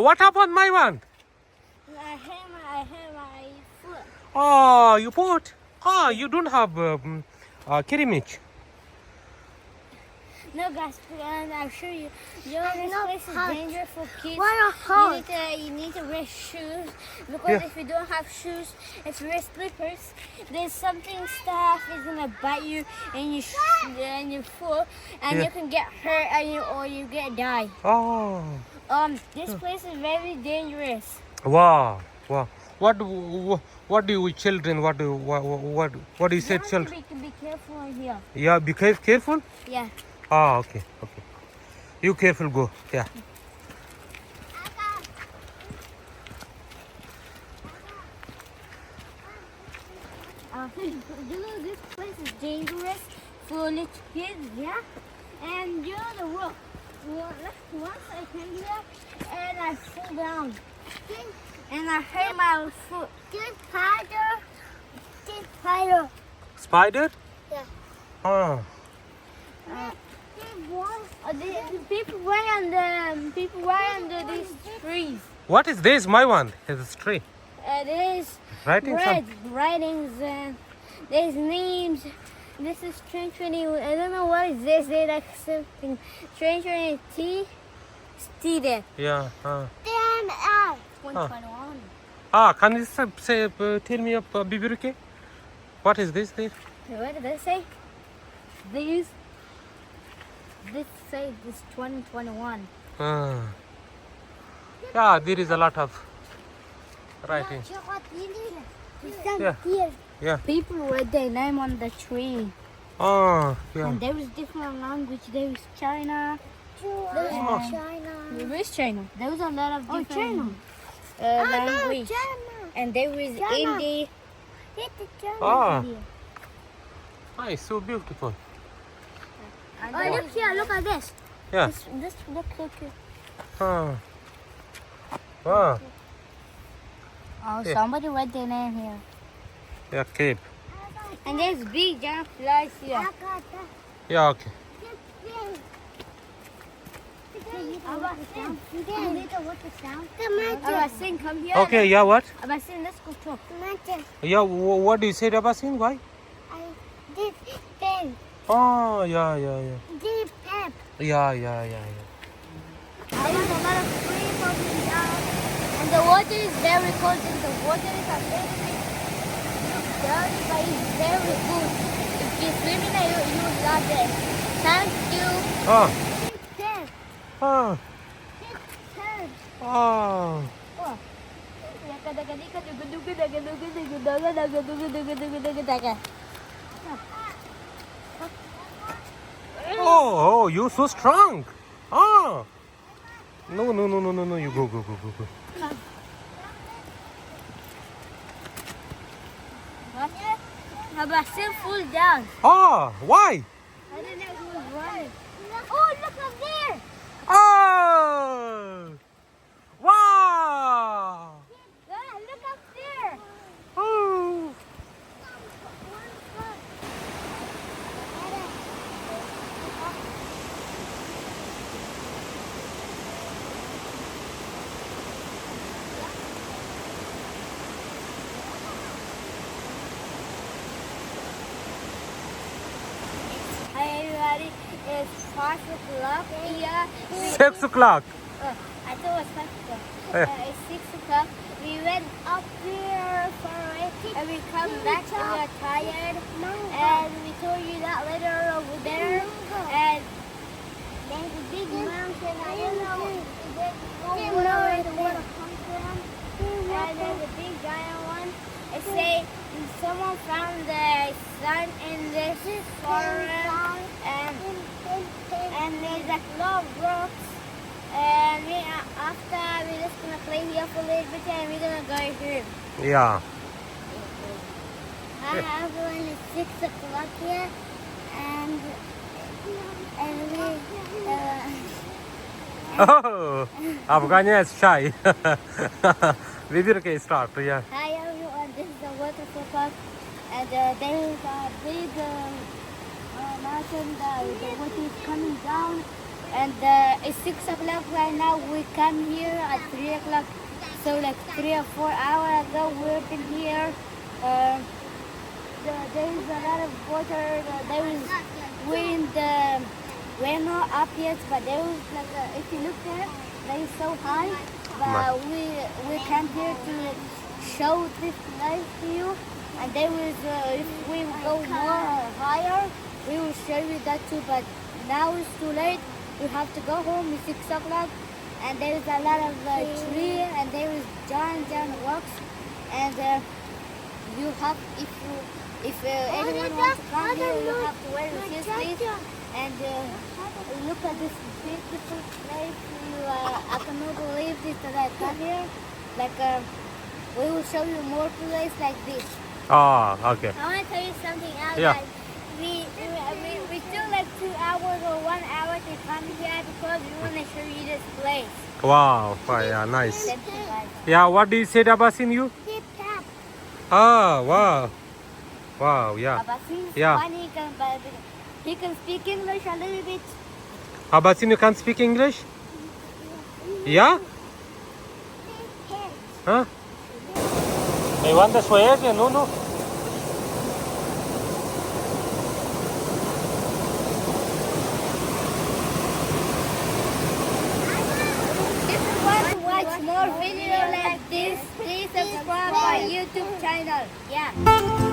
what happened, my one? I hit my foot. Oh, you put. Oh, you don't have kirimich. No, guys, I'll show you. You know, this place is dangerous for kids. You need to wear shoes because if you don't have shoes, if you wear slippers, there's something stuff is gonna bite you in your foot, and you can get hurt or you get die. Oh. This place is very dangerous. Wow. What do you children? What do you say, children? Be careful in here. Yeah, be careful. Yeah. Ah, okay. You careful, go. Yeah. You know, this place is dangerous for little kids, yeah? And you know the rope. Once I came here and I fell down. And I hurt my foot. Spider. Spider? Yeah. Ah. The people right under these trees. What is this? My one. It's a tree. There's writings and there's names. This is 2020. I don't know what is this. They like something 2020 T there. Yeah. Damn out. 121. Can you say tell me a bibiruke? What is this there? What did they say? This say this 2021. Yeah, there is a lot of writing. Yeah. People wrote their name on the tree. Oh, yeah. And there was different language. There was China. There was China. There was a lot of different language. And there was Hindi. Nice, so beautiful. Oh, look here, look at this. Yeah. This look here. Wow. Oh, somebody wrote their name here. Yeah, Cape. And there's big giant flies here. Yeah, okay. Abasin, come here. Okay, yeah, what? Abasin, let's go talk. Yeah, what do you say, Abasin? Why? This pen. Oh, yeah. This pep. Yeah. There's a lot of free coming down. And the water is very cold and the water is a little bit dirty, but it's very good. If you swim in it, you will love it. Thank you. Oh, you're so strong. No, you go. Abasin fall down. Why? I don't know who was running. Oh, look up there. Oh, wow. Look up there. Oh. Hi everybody, it's 5 o'clock here. 6 o'clock. I thought it was 5 o'clock. It's 6 o'clock. We went up there for it and we come back and we are tired. And we told you that later over there. And there's a big mountain. I don't know where the water comes from. And there's a big giant one. It say someone found the sun in this forest and there's a lot of rocks. And after we're just gonna play here for a little bit and we're gonna go here. Yeah. Hi everyone, it's 6 o'clock here and Oh, Afghania is shy. Bibiruke start, yeah. Hi everyone, this is the Waterfall park and there is a big mountain, the water is coming down And it's 6 o'clock right now. We come here at 3 o'clock. So like 3 or 4 hours ago, we've been here. There is a lot of water. There is wind. We're not up yet, but there is like if you look there, that is so high. But we came here to show this place to you. And there is if we go more higher, we will show you that too. But now it's too late. We have to go home. It's 6 o'clock. And there is a lot of tree, and there is giant rocks, and you have if anyone wants to come here, you have to wear your shoes, please. And look at this beautiful place. I cannot believe this that I come here. Like we will show you more places like this. Oh, okay. I want to tell you something else. Yeah. Guys. We still like 2 hours or 1 hour to come here because we want to show you this place. Wow. Yeah, nice. Thank you, guys. Yeah, what do you say, Abasin, you? Deep tap. Ah, wow. Wow, yeah. Abasin's Yeah. funny, he can speak English a little bit. Abasin, you can speak English? Yeah? Huh? They want the swear, no? If you want to watch more videos like this, please subscribe my YouTube channel. Yeah.